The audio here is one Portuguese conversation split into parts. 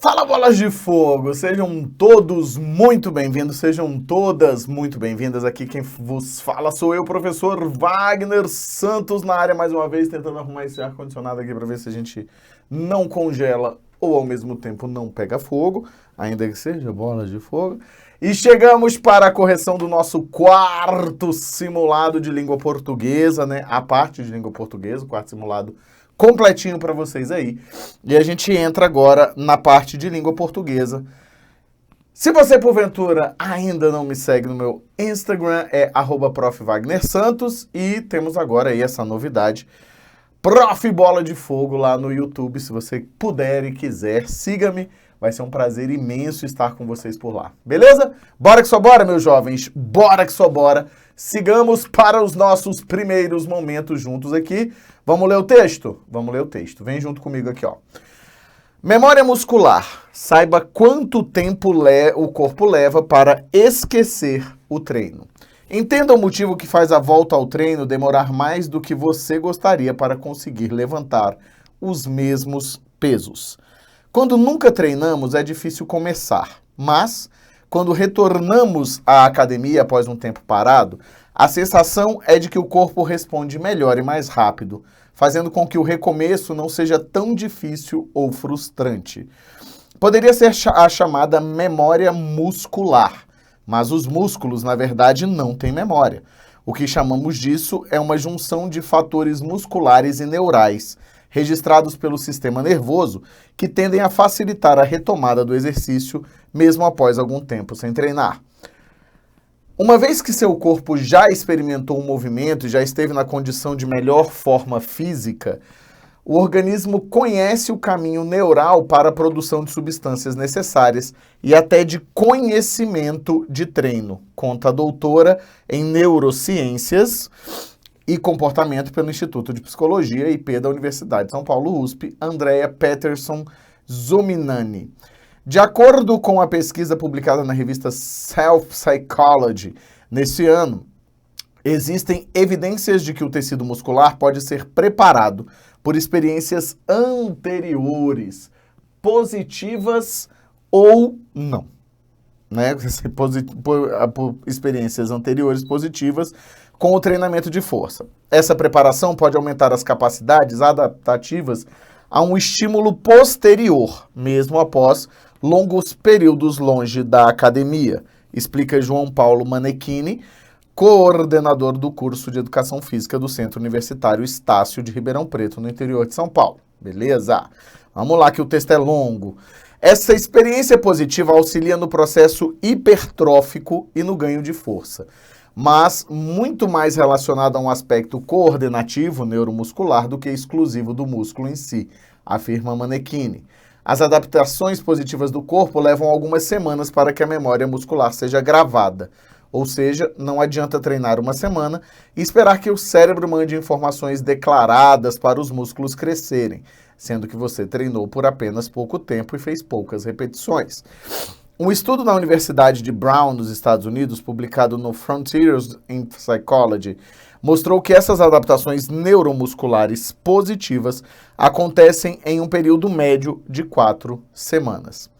Fala, bolas de fogo! Sejam todos muito bem-vindos, sejam todas muito bem-vindas. Aqui quem vos fala sou eu, professor Wagner Santos, na área mais uma vez, tentando arrumar esse ar-condicionado aqui para ver se a gente não congela ou ao mesmo tempo não pega fogo, ainda que seja bolas de fogo. E chegamos para a correção do nosso quarto simulado de língua portuguesa, né? A parte de língua portuguesa, o quarto simulado completinho para vocês aí. E a gente entra agora na parte de língua portuguesa. Se você, porventura, ainda não me segue no meu Instagram, é @profwagnersantos. E temos agora aí essa novidade, Prof. Bola de Fogo lá no YouTube. Se você puder e quiser, siga-me. Vai ser um prazer imenso estar com vocês por lá. Beleza? Bora que só bora, meus jovens. Bora que só bora. Sigamos para os nossos primeiros momentos juntos aqui. Vamos ler o texto? Vamos ler o texto. Vem junto comigo aqui, ó. Memória muscular. Saiba quanto tempo o corpo leva para esquecer o treino. Entenda o motivo que faz a volta ao treino demorar mais do que você gostaria para conseguir levantar os mesmos pesos. Quando nunca treinamos, é difícil começar, mas quando retornamos à academia após um tempo parado, a sensação é de que o corpo responde melhor e mais rápido, fazendo com que o recomeço não seja tão difícil ou frustrante. Poderia ser a chamada memória muscular, mas os músculos, na verdade, não têm memória. O que chamamos disso é uma junção de fatores musculares e neurais, registrados pelo sistema nervoso, que tendem a facilitar a retomada do exercício, mesmo após algum tempo sem treinar. Uma vez que seu corpo já experimentou um movimento e já esteve na condição de melhor forma física, o organismo conhece o caminho neural para a produção de substâncias necessárias e até de conhecimento de treino, conta a doutora em neurociências e comportamento pelo Instituto de Psicologia IP da Universidade de São Paulo, USP, Andrea Peterson Zominani. De acordo com a pesquisa publicada na revista Self Psychology nesse ano, existem evidências de que o tecido muscular pode ser preparado por experiências anteriores, positivas ou não. Né? Por experiências anteriores positivas com o treinamento de força. Essa preparação pode aumentar as capacidades adaptativas a um estímulo posterior, mesmo após longos períodos longe da academia, explica João Paulo Manechini, coordenador do curso de Educação Física do Centro Universitário Estácio de Ribeirão Preto, no interior de São Paulo. Beleza? Vamos lá que o texto é longo. Essa experiência positiva auxilia no processo hipertrófico e no ganho de força, mas muito mais relacionado a um aspecto coordenativo neuromuscular do que exclusivo do músculo em si, afirma Manechini. As adaptações positivas do corpo levam algumas semanas para que a memória muscular seja gravada, ou seja, não adianta treinar uma semana e esperar que o cérebro mande informações declaradas para os músculos crescerem, sendo que você treinou por apenas pouco tempo e fez poucas repetições. Um estudo na Universidade de Brown, nos Estados Unidos, publicado no Frontiers in Psychology, mostrou que essas adaptações neuromusculares positivas acontecem em um período médio de 4 semanas.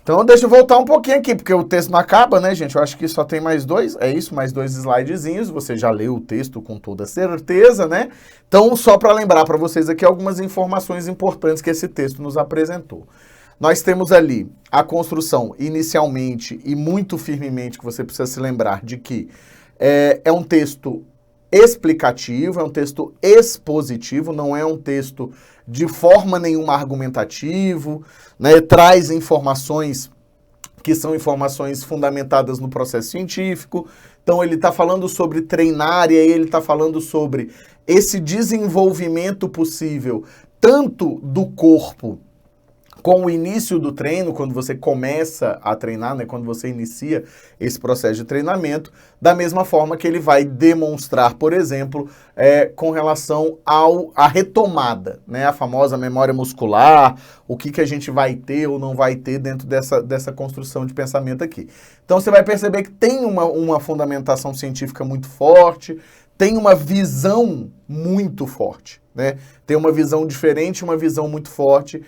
Então, deixa eu voltar um pouquinho aqui, porque o texto não acaba, né, gente? Eu acho que só tem mais dois, é isso, mais 2 slidezinhos. Você já leu o texto com toda certeza, né? Então, só para lembrar para vocês aqui algumas informações importantes que esse texto nos apresentou. Nós temos ali a construção inicialmente e muito firmemente que você precisa se lembrar de que é um texto explicativo, é um texto expositivo, não é um texto de forma nenhuma argumentativo, né? Traz informações que são informações fundamentadas no processo científico. Então ele está falando sobre treinar e aí ele está falando sobre esse desenvolvimento possível tanto do corpo com o início do treino, quando você começa a treinar, né, quando você inicia esse processo de treinamento, da mesma forma que ele vai demonstrar, por exemplo, com relação à retomada, né, a famosa memória muscular, o que a gente vai ter ou não vai ter dentro dessa construção de pensamento aqui. Então você vai perceber que tem uma fundamentação científica muito forte, tem uma visão muito forte, né? Tem uma visão diferente, uma visão muito forte,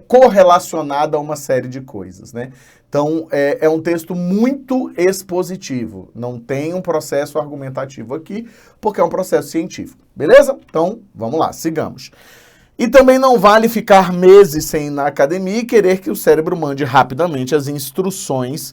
correlacionada a uma série de coisas, né? Então, é um texto muito expositivo, não tem um processo argumentativo aqui, porque é um processo científico, beleza? Então, vamos lá, sigamos. E também não vale ficar meses sem ir na academia e querer que o cérebro mande rapidamente as instruções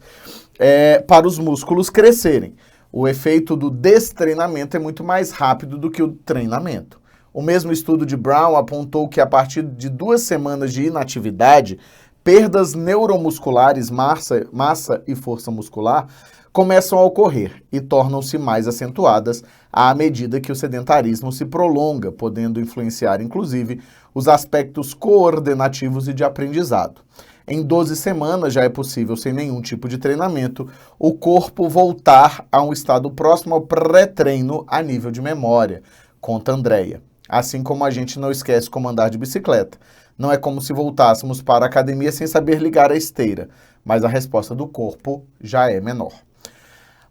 para os músculos crescerem. O efeito do destreinamento é muito mais rápido do que o treinamento. O mesmo estudo de Brown apontou que a partir de 2 semanas de inatividade, perdas neuromusculares, massa e força muscular começam a ocorrer e tornam-se mais acentuadas à medida que o sedentarismo se prolonga, podendo influenciar, inclusive, os aspectos coordenativos e de aprendizado. Em 12 semanas já é possível, sem nenhum tipo de treinamento, o corpo voltar a um estado próximo ao pré-treino a nível de memória, conta Andrea. Assim como a gente não esquece como andar de bicicleta. Não é como se voltássemos para a academia sem saber ligar a esteira, mas a resposta do corpo já é menor.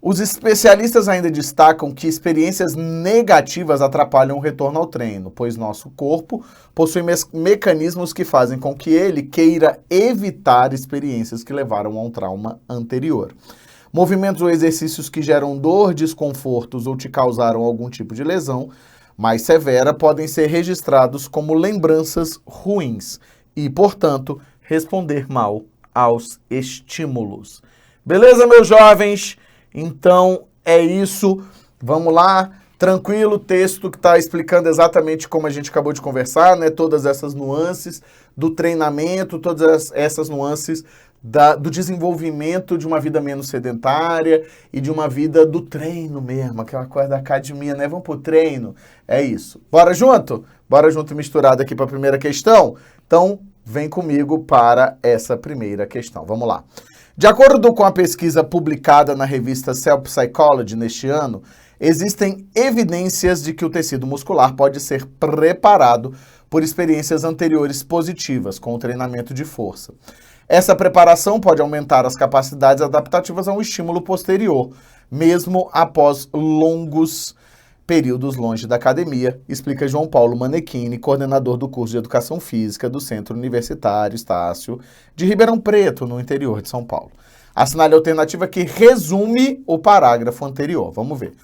Os especialistas ainda destacam que experiências negativas atrapalham o retorno ao treino, pois nosso corpo possui mecanismos que fazem com que ele queira evitar experiências que levaram a um trauma anterior. Movimentos ou exercícios que geram dor, desconfortos ou te causaram algum tipo de lesão mais severa podem ser registrados como lembranças ruins e, portanto, responder mal aos estímulos. Beleza, meus jovens? Então, é isso. Vamos lá. Tranquilo, texto que está explicando exatamente como a gente acabou de conversar, né? Todas essas nuances do treinamento, todas essas nuances do desenvolvimento de uma vida menos sedentária e de uma vida do treino mesmo, aquela coisa da academia, né? Vamos pro treino. É isso. Bora junto? Bora junto e misturado aqui para a primeira questão? Então, vem comigo para essa primeira questão. Vamos lá. De acordo com a pesquisa publicada na revista Cell Psychology neste ano, existem evidências de que o tecido muscular pode ser preparado por experiências anteriores positivas com o treinamento de força. Essa preparação pode aumentar as capacidades adaptativas a um estímulo posterior, mesmo após longos períodos longe da academia, explica João Paulo Manechini, coordenador do curso de Educação Física do Centro Universitário Estácio de Ribeirão Preto, no interior de São Paulo. Assinale a alternativa que resume o parágrafo anterior. Vamos ver.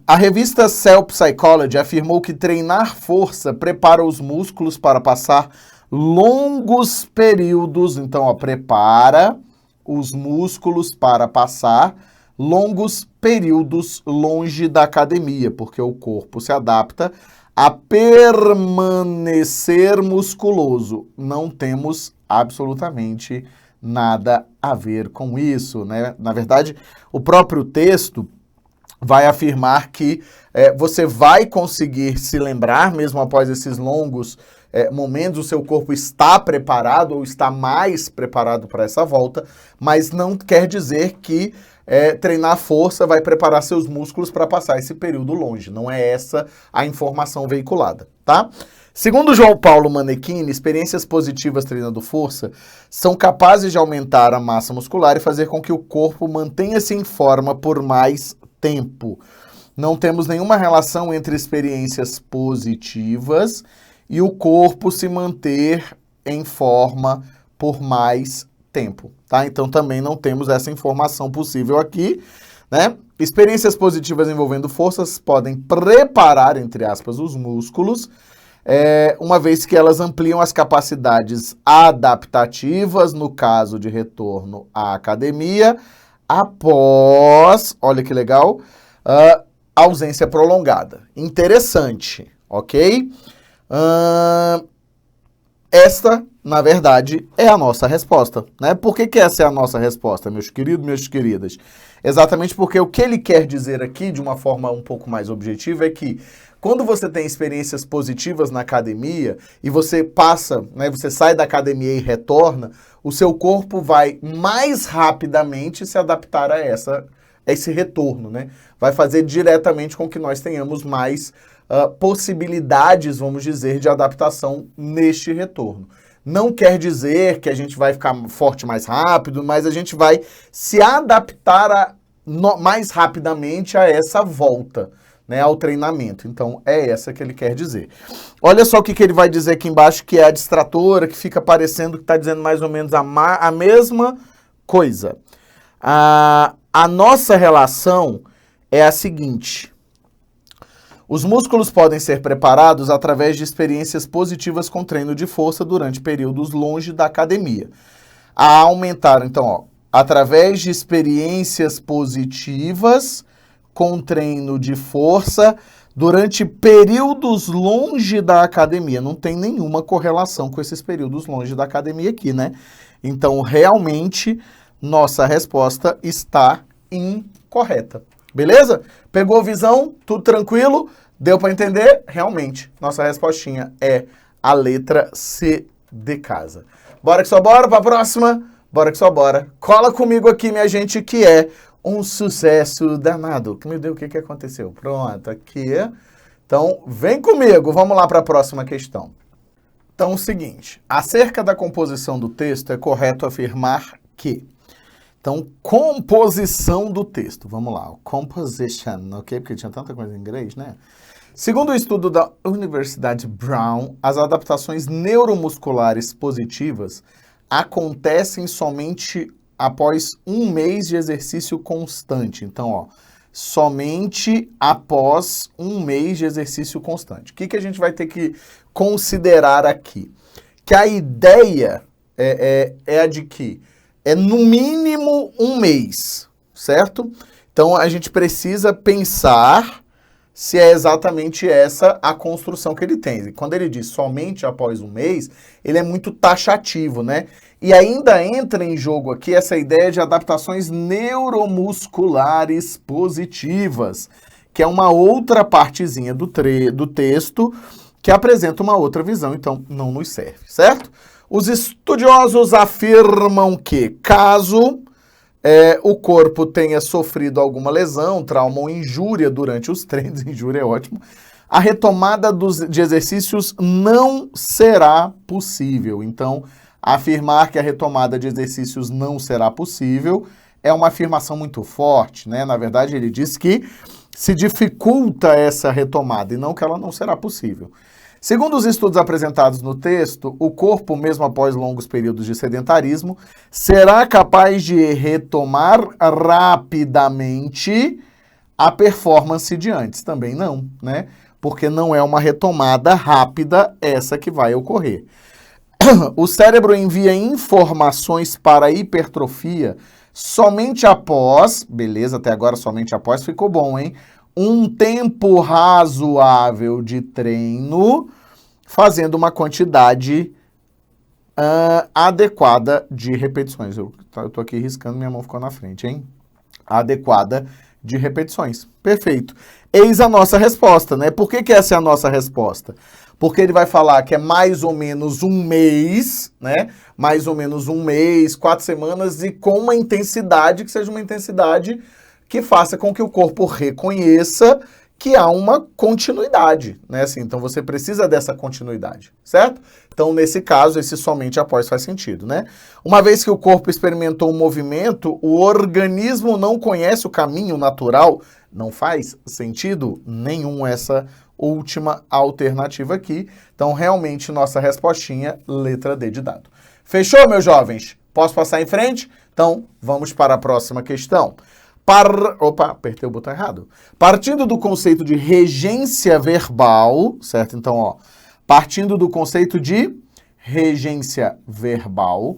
A revista Cell Psychology afirmou que treinar força prepara os músculos para passar longos períodos, então, prepara os músculos para passar longos períodos longe da academia, porque o corpo se adapta a permanecer musculoso. Não temos absolutamente nada a ver com isso, né? Na verdade, o próprio texto vai afirmar que você vai conseguir se lembrar, mesmo após esses longos momentos, o seu corpo está preparado ou está mais preparado para essa volta, mas não quer dizer que treinar força vai preparar seus músculos para passar esse período longe. Não é essa a informação veiculada, tá? Segundo João Paulo Manechini, experiências positivas treinando força são capazes de aumentar a massa muscular e fazer com que o corpo mantenha-se em forma por mais tempo. Não temos nenhuma relação entre experiências positivas e o corpo se manter em forma por mais tempo, tá? Então também não temos essa informação possível aqui, né? Experiências positivas envolvendo forças podem preparar, entre aspas, os músculos, uma vez que elas ampliam as capacidades adaptativas, no caso de retorno à academia, após, olha que legal, ausência prolongada. Interessante, ok? Esta, na verdade, é a nossa resposta, né? Por que essa é a nossa resposta, meus queridos, minhas queridas? Exatamente porque o que ele quer dizer aqui, de uma forma um pouco mais objetiva, é que quando você tem experiências positivas na academia e você passa, né, você sai da academia e retorna, o seu corpo vai mais rapidamente se adaptar a esse retorno, né? Vai fazer diretamente com que nós tenhamos mais possibilidades, vamos dizer, de adaptação neste retorno. Não quer dizer que a gente vai ficar forte mais rápido, mas a gente vai se adaptar mais rapidamente a essa volta, né, ao treinamento. Então, é essa que ele quer dizer. Olha só o que ele vai dizer aqui embaixo, que é a distratora, que fica parecendo que está dizendo mais ou menos a mesma coisa. A nossa relação é a seguinte: os músculos podem ser preparados através de experiências positivas com treino de força durante períodos longe da academia. A aumentar, então, ó, através de experiências positivas com treino de força durante períodos longe da academia. Não tem nenhuma correlação com esses períodos longe da academia aqui, né? Então, realmente, nossa resposta está incorreta. Beleza? Pegou visão? Tudo tranquilo? Deu para entender? Realmente, nossa respostinha é a letra C de casa. Bora que só bora para a próxima? Bora que só bora. Cola comigo aqui, minha gente, que é um sucesso danado. Meu Deus, o que aconteceu? Pronto, aqui. Então, vem comigo. Vamos lá para a próxima questão. Então, o seguinte. Acerca da composição do texto, é correto afirmar que... Então, composição do texto. Vamos lá. Composition, ok? Porque tinha tanta coisa em inglês, né? Segundo o estudo da Universidade Brown, as adaptações neuromusculares positivas acontecem somente após um mês de exercício constante. Então, ó, somente após um mês de exercício constante. O que a gente vai ter que considerar aqui? Que a ideia é a de que é no mínimo um mês, certo? Então, a gente precisa pensar se é exatamente essa a construção que ele tem. E quando ele diz somente após um mês, ele é muito taxativo, né? E ainda entra em jogo aqui essa ideia de adaptações neuromusculares positivas, que é uma outra partezinha do texto que apresenta uma outra visão, então não nos serve, certo? Os estudiosos afirmam que, caso o corpo tenha sofrido alguma lesão, trauma ou injúria durante os treinos, injúria é ótimo, a retomada de exercícios não será possível. Então, afirmar que a retomada de exercícios não será possível é uma afirmação muito forte, né? Na verdade, ele diz que se dificulta essa retomada e não que ela não será possível. Segundo os estudos apresentados no texto, o corpo, mesmo após longos períodos de sedentarismo, será capaz de retomar rapidamente a performance de antes. Também não, né? Porque não é uma retomada rápida essa que vai ocorrer. O cérebro envia informações para a hipertrofia somente após, beleza, até agora somente após, ficou bom, hein? Um tempo razoável de treino, fazendo uma quantidade adequada de repetições. Eu tô aqui riscando, minha mão ficou na frente, hein? Adequada de repetições. Perfeito. Eis a nossa resposta, né? Por que essa é a nossa resposta? Porque ele vai falar que é mais ou menos um mês, né? Mais ou menos um mês, 4 semanas, e com uma intensidade que seja uma intensidade que faça com que o corpo reconheça que há uma continuidade, né? Assim, então você precisa dessa continuidade, certo? Então, nesse caso, esse somente após faz sentido, né? Uma vez que o corpo experimentou um movimento, o organismo não conhece o caminho natural, não faz sentido nenhum essa última alternativa aqui. Então, realmente, nossa respostinha, letra D de dado. Fechou, meus jovens? Posso passar em frente? Então, vamos para a próxima questão. Opa, apertei o botão errado. Partindo do conceito de regência verbal, certo? Então, ó, partindo do conceito de regência verbal,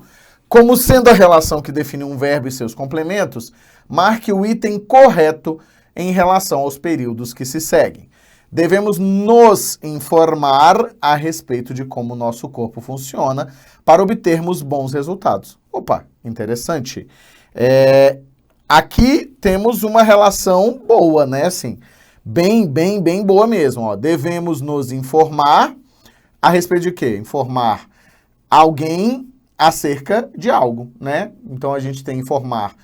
como sendo a relação que define um verbo e seus complementos, marque o item correto em relação aos períodos que se seguem. Devemos nos informar a respeito de como o nosso corpo funciona para obtermos bons resultados. Opa, interessante. Aqui temos uma relação boa, né? Assim, bem boa mesmo. Ó. Devemos nos informar a respeito de quê? Informar alguém acerca de algo, né? Então, a gente tem informar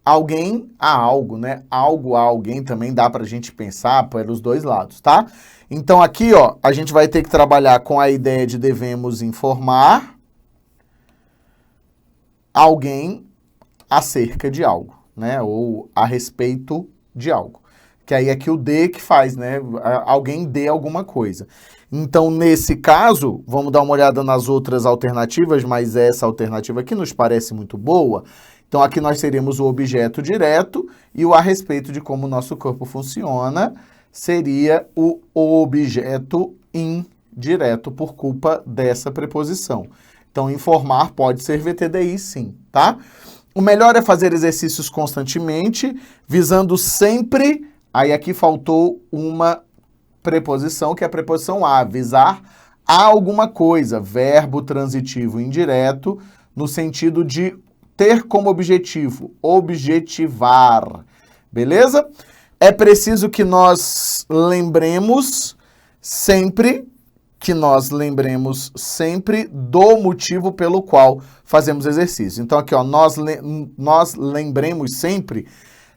alguém a algo, né? Algo a alguém também dá pra gente pensar pelos dois lados, tá? Então, aqui, ó, a gente vai ter que trabalhar com a ideia de devemos informar alguém acerca de algo. né? Ou a respeito de algo. Que aí é que o de que faz, né? Alguém dê alguma coisa. Então, nesse caso, vamos dar uma olhada nas outras alternativas, mas essa alternativa aqui nos parece muito boa. Então, aqui nós teríamos o objeto direto e o a respeito de como o nosso corpo funciona seria o objeto indireto por culpa dessa preposição. Então, informar pode ser VTDI sim, tá? O melhor é fazer exercícios constantemente, visando sempre... Aí aqui faltou uma preposição, que é a preposição a, visar a alguma coisa, verbo transitivo indireto, no sentido de ter como objetivo, objetivar, beleza? É preciso que nós lembremos sempre do motivo pelo qual fazemos exercício. Então aqui, ó, nós lembremos sempre,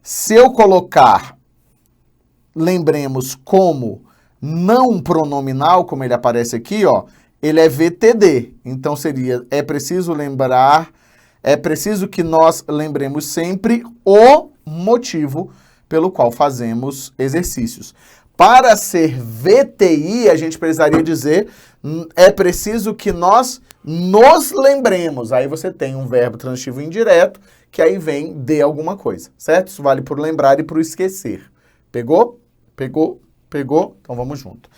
se eu colocar lembremos como não pronominal, como ele aparece aqui, ó, ele é VTD. Então seria, é preciso que nós lembremos sempre o motivo pelo qual fazemos exercícios. Para ser VTI, a gente precisaria dizer, é preciso que nós nos lembremos. Aí você tem um verbo transitivo indireto, que aí vem de alguma coisa, certo? Isso vale para o lembrar e para o esquecer. Pegou? Pegou? Pegou? Então vamos junto.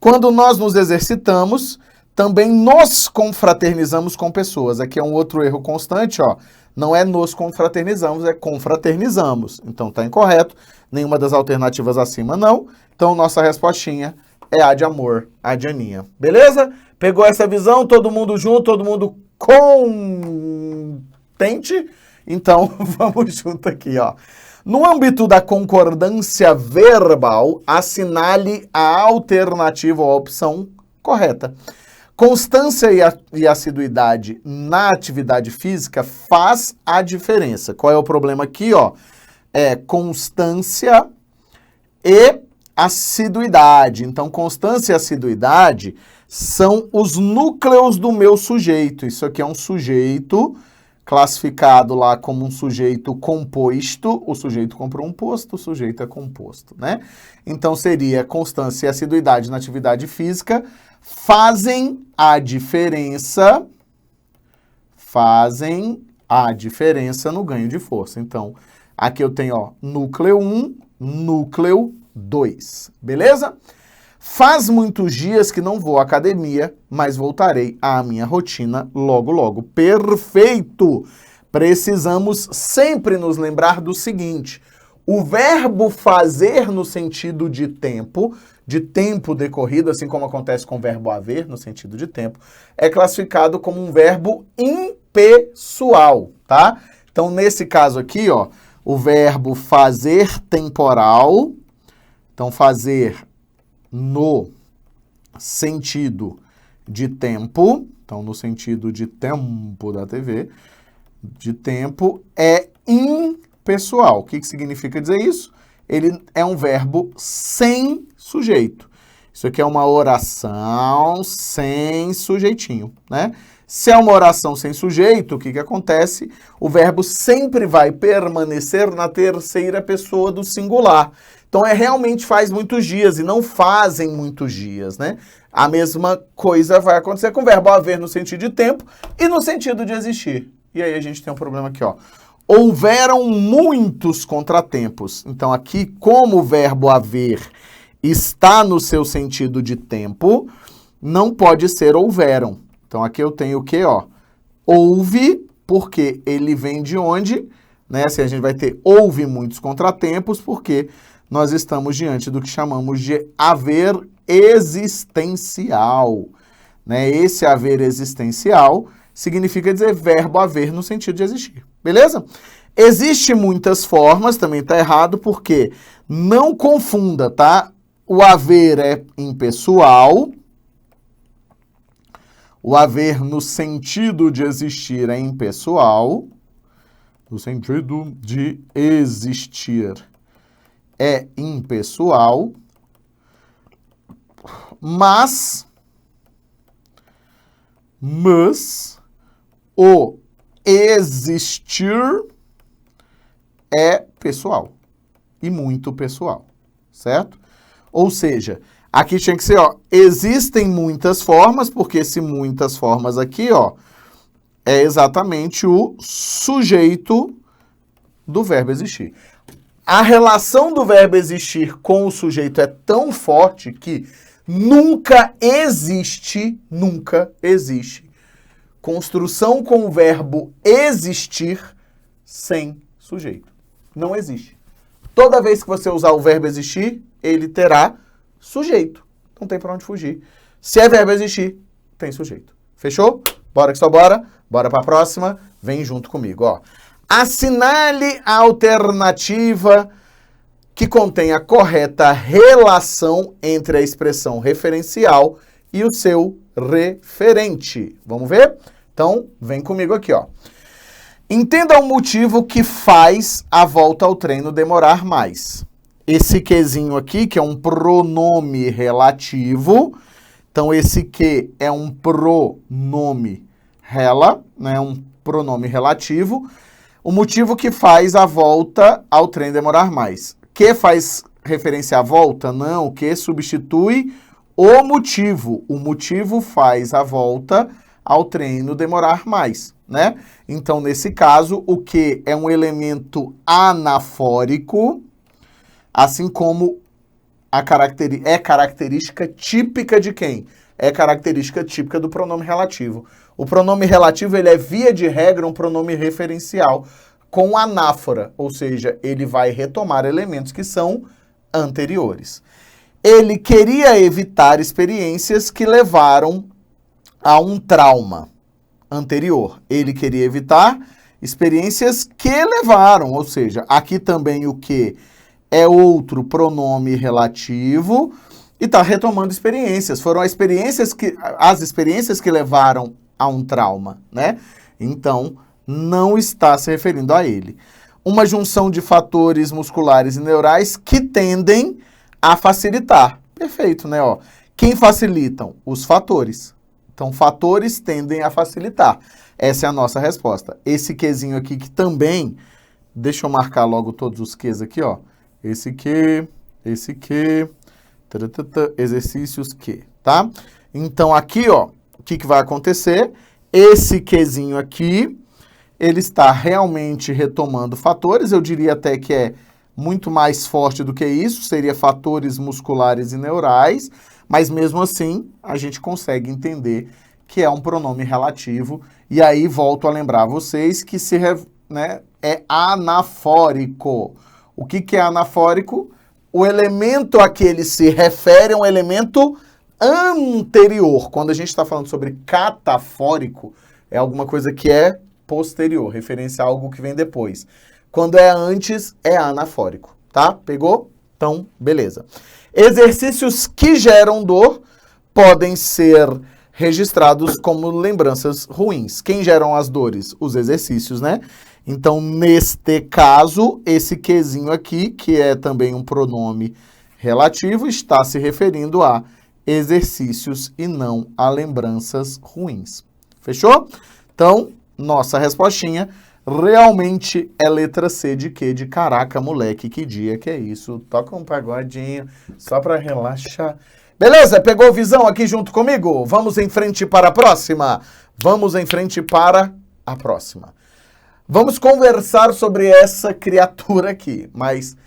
Quando nós nos exercitamos, também nos confraternizamos com pessoas. Aqui é um outro erro constante, ó. Não é nos confraternizamos, é confraternizamos. Então tá incorreto. Nenhuma das alternativas acima não. Então nossa respostinha é a de amor, a de Aninha. Beleza? Pegou essa visão? Todo mundo junto, todo mundo contente? Então vamos junto aqui, ó. No âmbito da concordância verbal, assinale a alternativa ou a opção correta. Constância e assiduidade na atividade física faz a diferença. Qual é o problema aqui, ó? É constância e assiduidade. Então, constância e assiduidade são os núcleos do meu sujeito. Isso aqui é um sujeito classificado lá como um sujeito composto, o sujeito comprou um posto, o sujeito é composto, né? Então seria constância e assiduidade na atividade física fazem a diferença no ganho de força. Então, aqui eu tenho, ó, núcleo 1, núcleo 2, beleza? Faz muitos dias que não vou à academia, mas voltarei à minha rotina logo, logo. Perfeito! Precisamos sempre nos lembrar do seguinte, o verbo fazer no sentido de tempo decorrido, assim como acontece com o verbo haver no sentido de tempo, é classificado como um verbo impessoal, tá? Então, nesse caso aqui, ó, o verbo fazer temporal, então fazer no sentido de tempo, então no sentido de tempo da TV, de tempo, é impessoal. O que significa dizer isso? Ele é um verbo sem sujeito. Isso aqui é uma oração sem sujeitinho, né? Se é uma oração sem sujeito, o que acontece? O verbo sempre vai permanecer na terceira pessoa do singular. Então, realmente faz muitos dias e não fazem muitos dias, né? A mesma coisa vai acontecer com o verbo haver no sentido de tempo e no sentido de existir. E aí a gente tem um problema aqui, ó. Houveram muitos contratempos. Então, aqui, como o verbo haver está no seu sentido de tempo, não pode ser houveram. Então, aqui eu tenho o quê, ó? Houve, porque ele vem de onde? Né? Assim, a gente vai ter houve muitos contratempos, porque nós estamos diante do que chamamos de haver existencial. Né? Esse haver existencial significa dizer verbo haver no sentido de existir. Beleza? Existem muitas formas, também está errado, porque não confunda, tá? O haver é impessoal, o haver no sentido de existir é impessoal, no sentido de existir é impessoal, mas o existir é pessoal. E muito pessoal, certo? Ou seja, aqui tinha que ser, ó, existem muitas formas, porque esse muitas formas aqui, ó, é exatamente o sujeito do verbo existir. A relação do verbo existir com o sujeito é tão forte que nunca existe construção com o verbo existir sem sujeito. Não existe. Toda vez que você usar o verbo existir, ele terá sujeito. Não tem para onde fugir. Se é verbo existir, tem sujeito. Fechou? Bora que só bora. Bora para a próxima. Vem junto comigo, ó. Assinale a alternativa que contém a correta relação entre a expressão referencial e o seu referente. Vamos ver? Então, vem comigo aqui, ó. Entenda o motivo que faz a volta ao treino demorar mais. Esse quezinho aqui, que é um pronome relativo. Então, esse que é um pronome né? Um pronome relativo. O motivo que faz a volta ao treino demorar mais. Que faz referência à volta? Não, o que substitui o motivo. O motivo faz a volta ao treino demorar mais, né? Então, nesse caso, o que é um elemento anafórico, assim como é característica típica de quem? É característica típica do pronome relativo. O pronome relativo, ele é, via de regra, um pronome referencial com anáfora, ou seja, ele vai retomar elementos que são anteriores. Ele queria evitar experiências que levaram a um trauma anterior. Ele queria evitar experiências que levaram, ou seja, aqui também o que é outro pronome relativo e está retomando experiências. Foram as experiências que levaram a um trauma, né? Então, não está se referindo a ele. Uma junção de fatores musculares e neurais que tendem a facilitar. Perfeito, né? Ó, quem facilitam? Os fatores. Então, fatores tendem a facilitar. Essa é a nossa resposta. Esse quezinho aqui que também, deixa eu marcar logo todos os quês aqui, ó. Esse que, exercícios que, tá? Então, aqui, ó, o que vai acontecer? Esse quezinho aqui, ele está realmente retomando fatores, eu diria até que é muito mais forte do que isso, seria fatores musculares e neurais, mas mesmo assim a gente consegue entender que é um pronome relativo, e aí volto a lembrar vocês que é anafórico. O que é anafórico? O elemento a que ele se refere é um elemento anterior. Quando a gente está falando sobre catafórico, é alguma coisa que é posterior, referência a algo que vem depois. Quando é antes, é anafórico, tá? Pegou? Então, beleza. Exercícios que geram dor podem ser registrados como lembranças ruins. Quem geram as dores? Os exercícios, né? Então, neste caso, esse quezinho aqui, que é também um pronome relativo, está se referindo a exercícios e não a lembranças ruins. Fechou? Então, nossa respostinha realmente é letra C de quê? De caraca, moleque, que dia que é isso? Toca um pagodinho só para relaxar. Beleza? Pegou visão aqui junto comigo? Vamos em frente para a próxima? Vamos em frente para a próxima. Vamos conversar sobre essa criatura aqui, mas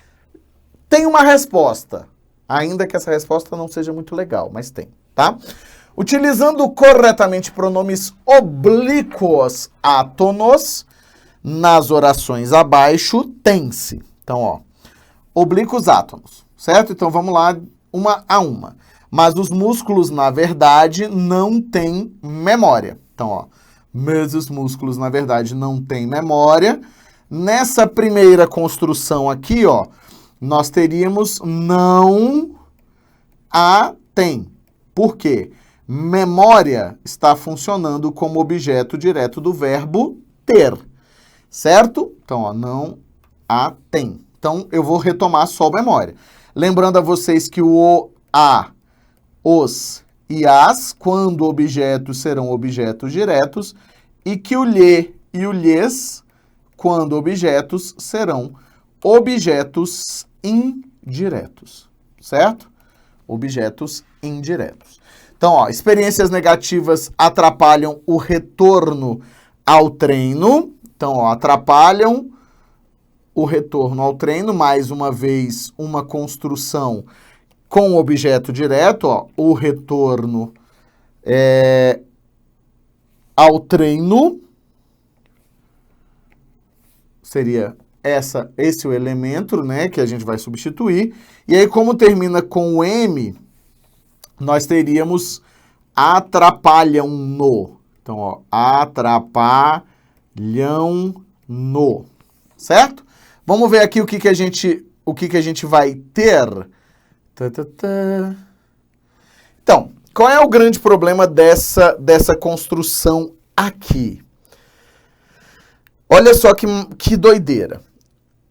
tem uma resposta, ainda que essa resposta não seja muito legal, mas tem, tá? Utilizando corretamente pronomes oblíquos átonos nas orações abaixo, tem-se. Então, ó, oblíquos átonos, certo? Então, vamos lá, uma a uma. Mas os músculos, na verdade, não têm memória. Então, ó, mas os músculos, na verdade, não têm memória. Nessa primeira construção aqui, ó, nós teríamos não a tem. Por quê? Memória está funcionando como objeto direto do verbo ter, certo? Então, ó, não a tem. Então, eu vou retomar só memória. Lembrando a vocês que o a, os e as, quando objetos, serão objetos diretos, e que o lhe e o lhes, quando objetos, serão objetos indiretos, certo? Objetos indiretos. Então, ó, experiências negativas atrapalham o retorno ao treino. Então, ó, atrapalham o retorno ao treino, mais uma vez, uma construção com objeto direto, ó, o retorno ao treino seria esse o elemento, né, que a gente vai substituir. E aí, como termina com o M, nós teríamos atrapalham-no. Então, ó, atrapalham-no, certo? Vamos ver aqui o que a gente vai ter. Então, qual é o grande problema dessa construção aqui? Olha só que doideira.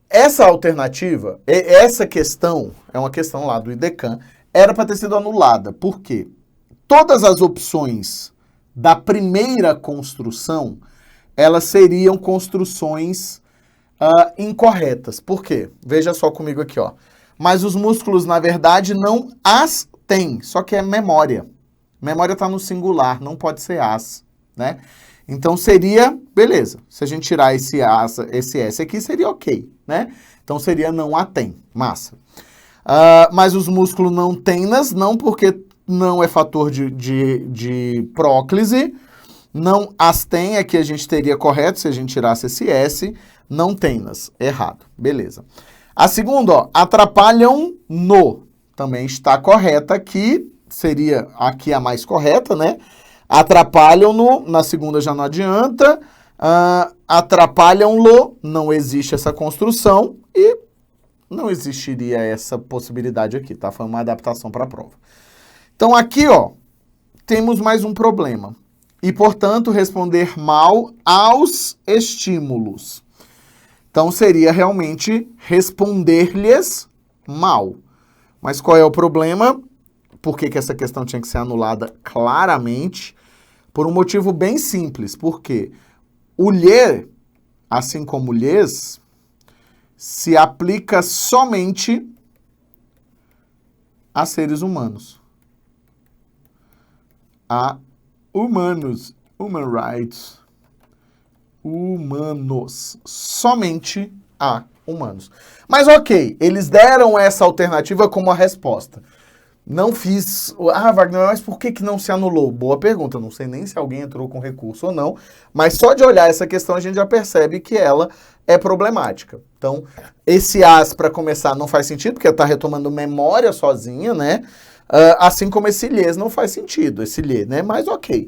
Essa alternativa, essa questão, é uma questão lá do IDECAN, era para ter sido anulada. Por quê? Todas as opções da primeira construção, elas seriam construções incorretas. Por quê? Veja só comigo aqui, ó. Mas os músculos, na verdade, não as têm, só que é memória. Memória está no singular, não pode ser as, né? Então seria, beleza, se a gente tirar esse S aqui, seria ok, né? Então seria não a tem, massa. Mas os músculos não têm-nas, não porque não é fator de próclise, não as tem, aqui a gente teria correto se a gente tirasse esse S, não têm-nas, errado, beleza. A segunda, ó, atrapalham no, também está correta aqui, seria aqui a mais correta, né? Atrapalham-no, na segunda já não adianta, atrapalham-lo, não existe essa construção e não existiria essa possibilidade aqui, tá? Foi uma adaptação para a prova. Então aqui, ó, temos mais um problema. E, portanto, responder mal aos estímulos. Então seria realmente responder-lhes mal. Mas qual é o problema? Por que essa questão tinha que ser anulada claramente? Por um motivo bem simples. Porque o lhe, assim como lhes, se aplica somente a seres humanos. A humanos. Human rights. Humanos. Somente a humanos. Mas ok, eles deram essa alternativa como a resposta. Não fiz... Wagner, mas por que não se anulou? Boa pergunta, não sei nem se alguém entrou com recurso ou não, mas só de olhar essa questão a gente já percebe que ela é problemática. Então, esse as para começar não faz sentido, porque está retomando memória sozinha, né? Assim como esse lhes não faz sentido, esse lhe, né? Mas ok,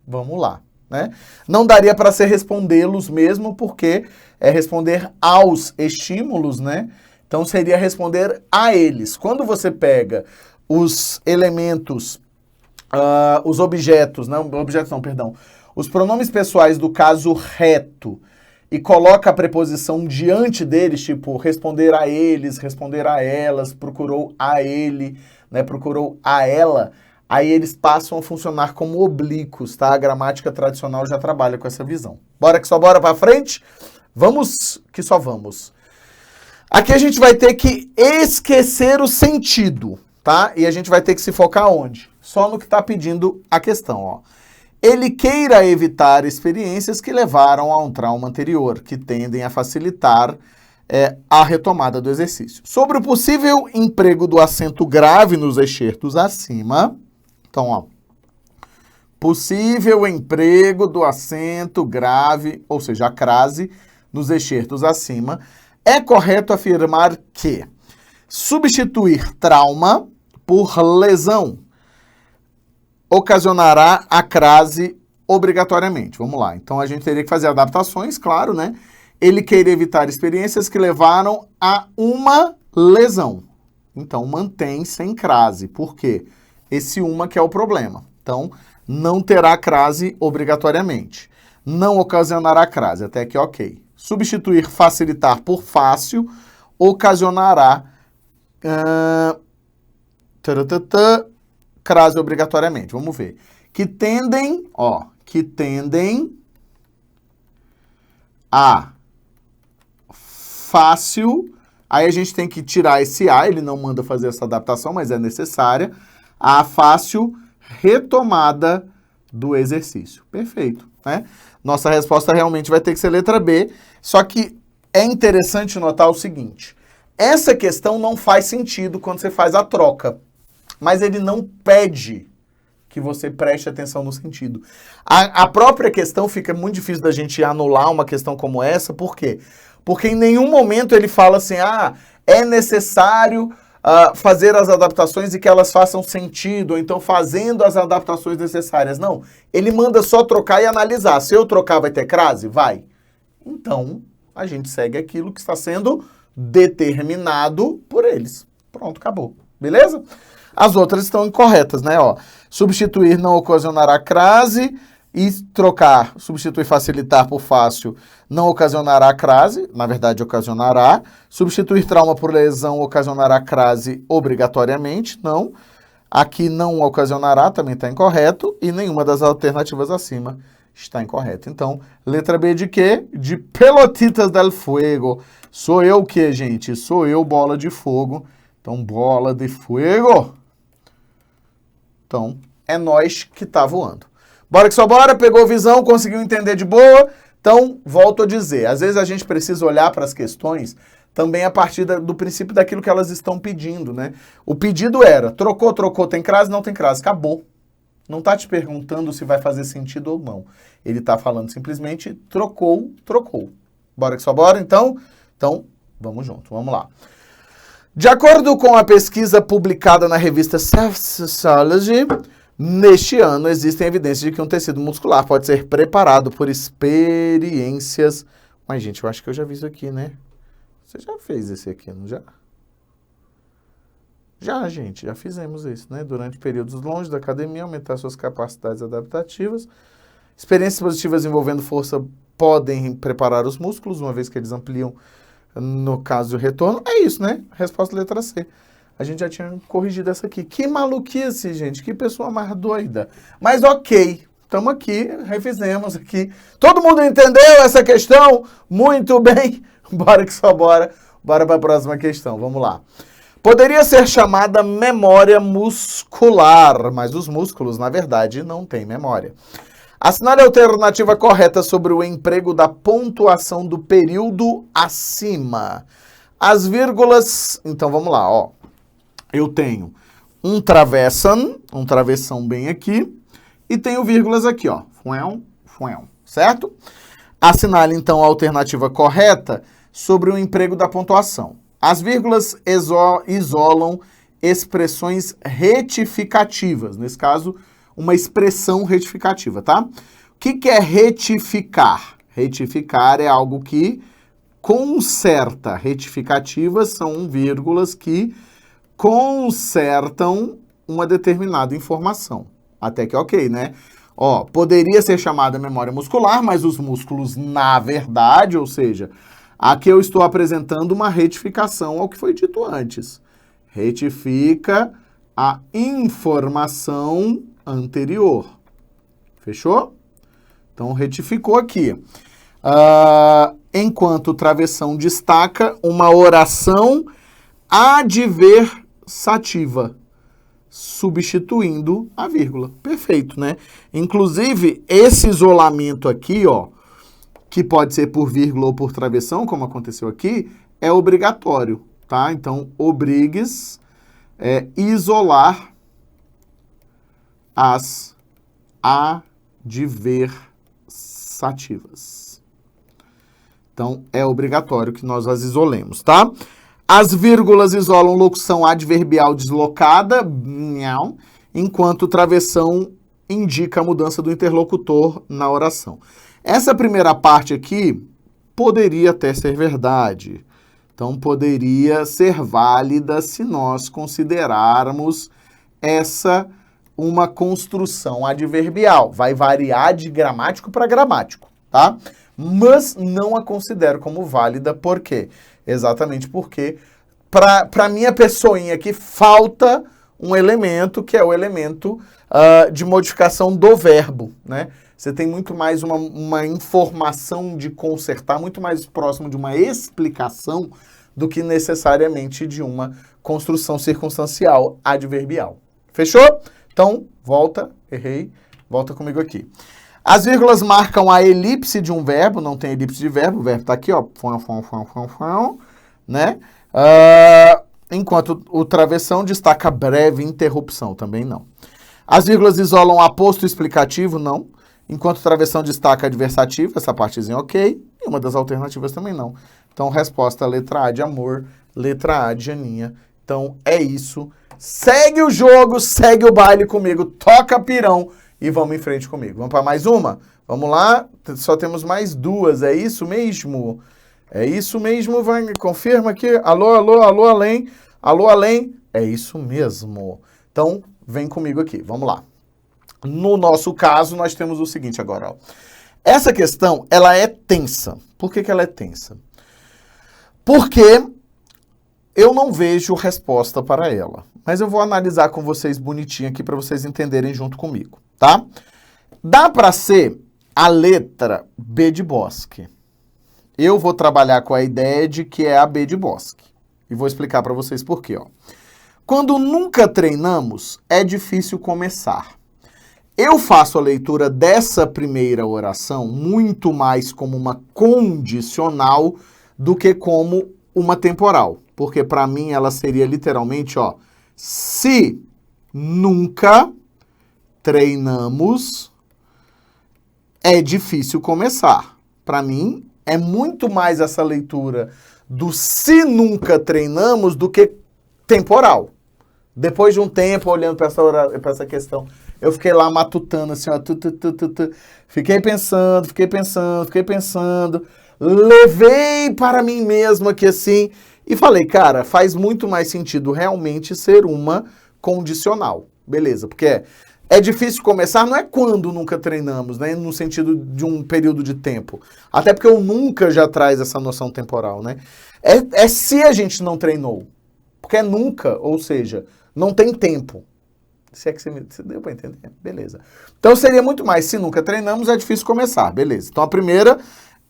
vamos lá, né? Não daria para ser respondê-los mesmo, porque é responder aos estímulos, né? Então seria responder a eles. Quando você pega os elementos, os objetos, os pronomes pessoais do caso reto e coloca a preposição diante deles, tipo responder a eles, responder a elas, procurou a ele, né, procurou a ela, aí eles passam a funcionar como oblíquos, tá? A gramática tradicional já trabalha com essa visão. Bora que só bora para frente? Vamos que só vamos. Aqui a gente vai ter que esquecer o sentido, tá? E a gente vai ter que se focar onde? Só no que está pedindo a questão, ó. Ele queira evitar experiências que levaram a um trauma anterior, que tendem a facilitar a retomada do exercício. Sobre o possível emprego do acento grave nos excertos acima, então, ó, possível emprego do acento grave, ou seja, a crase, nos excertos acima, é correto afirmar que substituir trauma por lesão ocasionará a crase obrigatoriamente. Vamos lá. Então, a gente teria que fazer adaptações, claro, né? Ele queira evitar experiências que levaram a uma lesão. Então, mantém sem crase. Por quê? Esse uma que é o problema. Então, não terá crase obrigatoriamente. Não ocasionará crase. Até aqui, ok. Substituir facilitar por fácil ocasionará crase obrigatoriamente. Vamos ver. Que tendem a fácil Aí a gente tem que tirar esse A, ele não manda fazer essa adaptação, mas é necessária. A fácil retomada do exercício. Perfeito, né? Nossa resposta realmente vai ter que ser letra B, só que é interessante notar o seguinte, essa questão não faz sentido quando você faz a troca, mas ele não pede que você preste atenção no sentido. A própria questão fica muito difícil da gente anular uma questão como essa, por quê? Porque em nenhum momento ele fala assim, é necessário fazer as adaptações e que elas façam sentido, ou então fazendo as adaptações necessárias. Não, ele manda só trocar e analisar. Se eu trocar vai ter crase? Vai. Então, a gente segue aquilo que está sendo determinado por eles. Pronto, acabou. Beleza? As outras estão incorretas, né? Ó, substituir não ocasionará crase e trocar, substituir facilitar por fácil não ocasionará crase, na verdade ocasionará. Substituir trauma por lesão ocasionará crase obrigatoriamente, não. Aqui não ocasionará, também está incorreto, e nenhuma das alternativas acima está incorreta. Então, letra B de quê? De pelotitas del fuego. Sou eu o quê, gente? Sou eu, bola de fogo. Então, bola de fuego. Então, é nós que tá voando. Bora que só bora, pegou visão, conseguiu entender de boa. Então, volto a dizer, às vezes a gente precisa olhar para as questões também a partir do princípio daquilo que elas estão pedindo, né? O pedido era, trocou, tem crase, não tem crase, acabou. Não tá te perguntando se vai fazer sentido ou não. Ele tá falando simplesmente trocou. Bora que só bora, então? Então, vamos junto, vamos lá. De acordo com a pesquisa publicada na revista Self Sociology, neste ano existem evidências de que um tecido muscular pode ser preparado por experiências... Mas, gente, eu acho que eu já vi isso aqui, né? Você já fez esse aqui, não já? Já, gente, já fizemos isso, né? Durante períodos longe da academia, aumentar suas capacidades adaptativas. Experiências positivas envolvendo força podem preparar os músculos, uma vez que eles ampliam, no caso do retorno. É isso, né? Resposta letra C. A gente já tinha corrigido essa aqui. Que maluquice, gente. Que pessoa mais doida. Mas ok, estamos aqui, refizemos aqui. Todo mundo entendeu essa questão? Muito bem. Bora que só bora. Bora para a próxima questão. Vamos lá. Poderia ser chamada memória muscular, mas os músculos, na verdade, não têm memória. Assinale a alternativa correta sobre o emprego da pontuação do período acima. As vírgulas... Então, vamos lá, ó. Eu tenho um travessão bem aqui, e tenho vírgulas aqui, ó. Certo? Assinale, então, a alternativa correta sobre o emprego da pontuação. As vírgulas isolam expressões retificativas. Nesse caso, uma expressão retificativa, tá? O que é retificar? Retificar é algo que conserta. Retificativas são vírgulas que consertam uma determinada informação. Até que ok, né? Ó, poderia ser chamada memória muscular, mas os músculos, na verdade, ou seja, aqui eu estou apresentando uma retificação ao que foi dito antes. Retifica a informação anterior. Fechou? Então, retificou aqui. Enquanto o travessão destaca uma oração adversativa, substituindo a vírgula. Perfeito, né? Inclusive, esse isolamento aqui, ó, que pode ser por vírgula ou por travessão, como aconteceu aqui, é obrigatório, tá? Então, obrigues isolar as adversativas. Então, é obrigatório que nós as isolemos, tá? As vírgulas isolam locução adverbial deslocada, enquanto o travessão indica a mudança do interlocutor na oração. Essa primeira parte aqui poderia até ser verdade. Então, poderia ser válida se nós considerarmos essa uma construção adverbial. Vai variar de gramático para gramático, tá? Mas não a considero como válida, por quê? Exatamente porque para minha pessoinha aqui falta um elemento que é o elemento de modificação do verbo, né? Você tem muito mais uma informação de consertar, muito mais próximo de uma explicação do que necessariamente de uma construção circunstancial adverbial. Fechou? Então, volta, errei, volta comigo aqui. As vírgulas marcam a elipse de um verbo, não tem elipse de verbo, o verbo está aqui, ó, né? Enquanto o travessão destaca breve interrupção, também não. As vírgulas isolam aposto explicativo, não. Enquanto o travessão destaca adversativo, essa partezinha ok. E uma das alternativas também não. Então, resposta letra A de amor, letra A de Janinha. Então, é isso. Segue o jogo, segue o baile comigo, toca pirão e vamos em frente comigo. Vamos para mais uma? Vamos lá, só temos mais duas, é isso mesmo? É isso mesmo, vai, confirma aqui. Alô, alô, alô, além. Alô, além. É isso mesmo. Então, vem comigo aqui, vamos lá. No nosso caso, nós temos o seguinte agora, ó. Essa questão, ela é tensa. Por que ela é tensa? Porque eu não vejo resposta para ela. Mas eu vou analisar com vocês bonitinho aqui para vocês entenderem junto comigo, tá? Dá para ser a letra B de Bosque. Eu vou trabalhar com a ideia de que é a B de Bosque. E vou explicar para vocês por quê, ó. Quando nunca treinamos, é difícil começar. Eu faço a leitura dessa primeira oração muito mais como uma condicional do que como uma temporal. Porque para mim ela seria literalmente, ó, se nunca treinamos, é difícil começar. Para mim, é muito mais essa leitura do se nunca treinamos do que temporal. Depois de um tempo, olhando para essa questão, eu fiquei lá matutando, assim, ó, fiquei pensando, levei para mim mesmo aqui, assim, e falei, cara, faz muito mais sentido realmente ser uma condicional. Beleza, porque é difícil começar, não é quando nunca treinamos, né? No sentido de um período de tempo. Até porque o nunca já traz essa noção temporal, né? É se a gente não treinou. Porque é nunca, ou seja, não tem tempo. Se é que você deu para entender? Beleza. Então seria muito mais, se nunca treinamos, é difícil começar. Beleza. Então a primeira,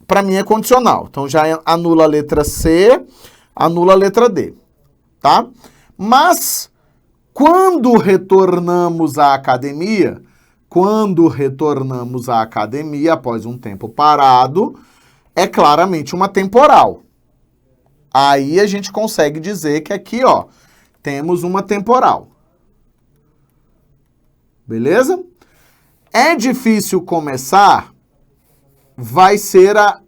para mim, é condicional. Então já anula a letra C, anula a letra D. Tá? Mas quando retornamos à academia, após um tempo parado, é claramente uma temporal. Aí a gente consegue dizer que aqui, ó, temos uma temporal. Beleza? É difícil começar, vai ser a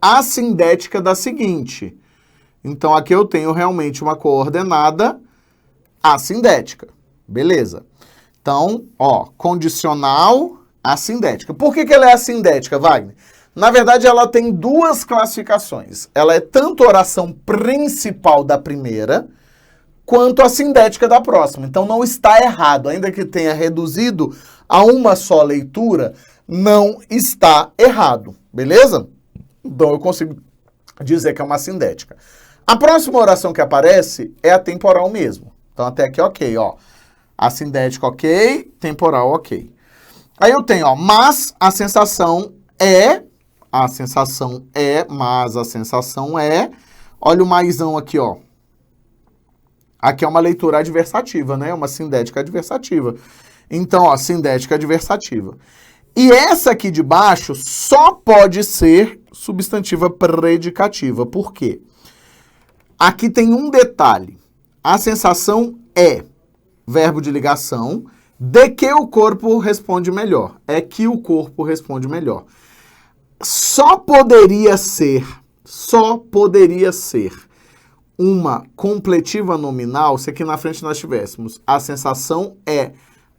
assindética da seguinte. Então aqui eu tenho realmente uma coordenada assindética. Beleza. Então, ó, condicional assindética. Por que ela é assindética, Wagner? Na verdade, ela tem duas classificações. Ela é tanto oração principal da primeira, quanto assindética da próxima. Então, não está errado. Ainda que tenha reduzido a uma só leitura, não está errado. Beleza? Então, eu consigo dizer que é uma assindética. A próxima oração que aparece é a temporal mesmo. Então, até aqui, ok, ó. Assindética, ok. Temporal, ok. Aí eu tenho, ó, mas a sensação é... Olha o maisão aqui, ó. Aqui é uma leitura adversativa, né? Uma sindética adversativa. Então, ó, sindética adversativa. E essa aqui de baixo só pode ser substantiva predicativa. Por quê? Aqui tem um detalhe. A sensação é verbo de ligação, de que o corpo responde melhor. É que o corpo responde melhor. Só poderia ser uma completiva nominal se aqui na frente nós tivéssemos a sensação é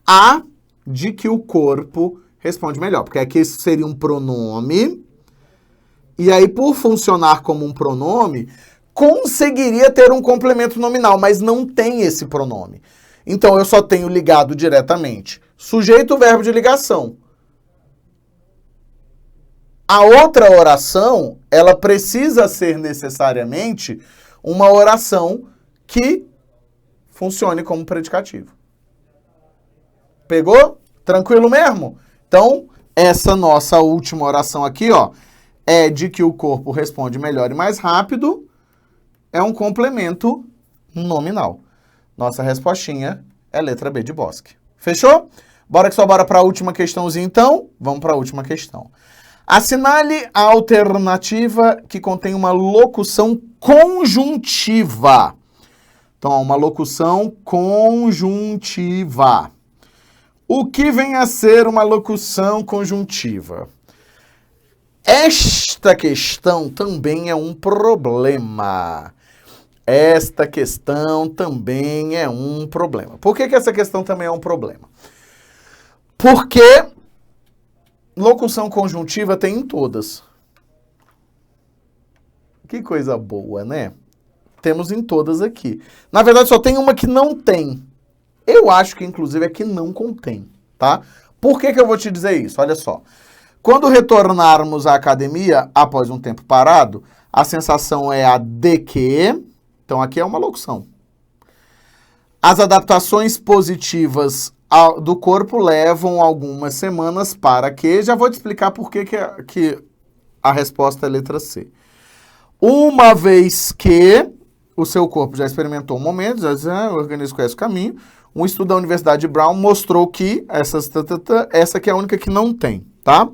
a de que o corpo responde melhor. Porque aqui isso seria um pronome. E aí, por funcionar como um pronome, conseguiria ter um complemento nominal, mas não tem esse pronome. Então, eu só tenho ligado diretamente sujeito, verbo de ligação. A outra oração, ela precisa ser necessariamente uma oração que funcione como predicativo. Pegou? Tranquilo mesmo? Então, essa nossa última oração aqui, ó, é de que o corpo responde melhor e mais rápido. é um complemento nominal. Nossa respostinha é letra B de Bosque. Fechou? Bora que só bora para a última questãozinha, então? Vamos para a última questão. Assinale a alternativa que contém uma locução conjuntiva. Então, uma locução conjuntiva. O que vem a ser uma locução conjuntiva? Esta questão também é um problema. Esta questão também é um problema. Por que essa questão também é um problema? Porque locução conjuntiva tem em todas. Que coisa boa, né? Temos em todas aqui. Na verdade, só tem uma que não tem. Eu acho que, inclusive, é que não contém, tá? Por que eu vou te dizer isso? Olha só. Quando retornarmos à academia, após um tempo parado, a sensação é a de que... Então, aqui é uma locução. As adaptações positivas do corpo levam algumas semanas para que... Já vou te explicar por que a resposta é letra C. Uma vez que o seu corpo já experimentou um momento, o organismo conhece o caminho, um estudo da Universidade de Brown mostrou que essa aqui é a única que não tem, tá?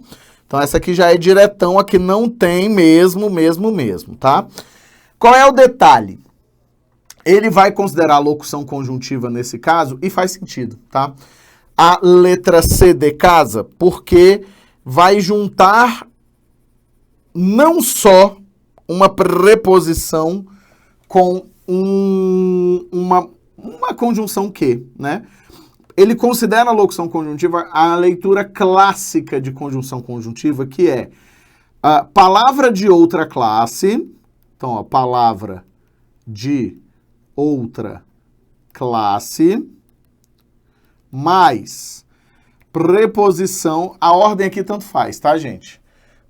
Então, essa aqui já é diretão, a que não tem mesmo, tá? Qual é o detalhe? Ele vai considerar a locução conjuntiva nesse caso e faz sentido, tá? A letra C de casa, porque vai juntar não só uma preposição com uma conjunção que, né? Ele considera a locução conjuntiva a leitura clássica de conjunção conjuntiva, que é a palavra de outra classe. Então, ó, palavra de outra classe mais preposição. A ordem aqui tanto faz, tá, gente?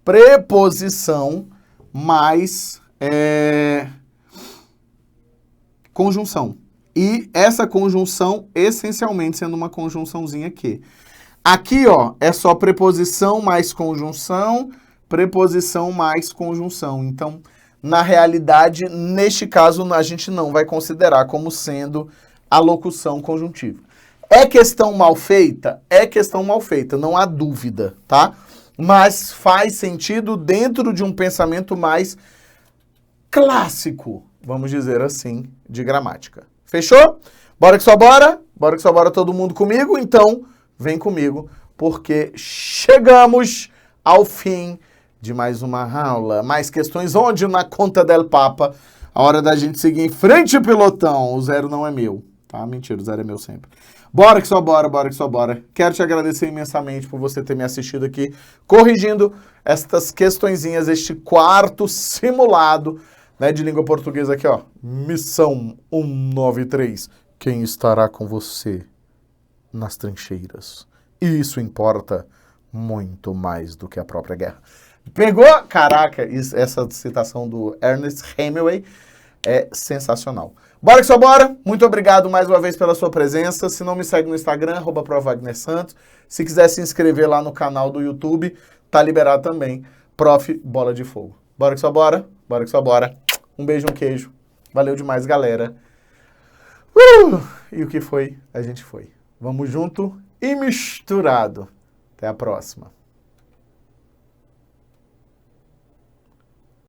Preposição mais conjunção. E essa conjunção, essencialmente, sendo uma conjunçãozinha aqui. Aqui, ó, é só preposição mais conjunção, preposição mais conjunção. Então, na realidade, neste caso, a gente não vai considerar como sendo a locução conjuntiva. É questão mal feita? É questão mal feita, não há dúvida, tá? Mas faz sentido dentro de um pensamento mais clássico, vamos dizer assim, de gramática. Fechou? Bora que só bora? Bora que só bora todo mundo comigo? Então, vem comigo, porque chegamos ao fim de mais uma aula. Mais questões onde? Na conta del Papa. A hora da gente seguir em frente, pilotão. O zero não é meu, tá? Mentira, o zero é meu sempre. Bora que só bora, bora que só bora. Quero te agradecer imensamente por você ter me assistido aqui, corrigindo estas questõezinhas, este quarto simulado, né, de língua portuguesa aqui, ó. Missão 193. Quem estará com você nas trincheiras? E isso importa muito mais do que a própria guerra. Pegou? Caraca, essa citação do Ernest Hemingway é sensacional. Bora que só bora. Muito obrigado mais uma vez pela sua presença. Se não me segue no Instagram, @ProfWagnerSantos. Se quiser se inscrever lá no canal do YouTube, tá liberado também. Prof. Bola de Fogo. Bora que só bora. Bora que só bora. Um beijo, um queijo. Valeu demais, galera. E o que foi, a gente foi. Vamos junto e misturado. Até a próxima.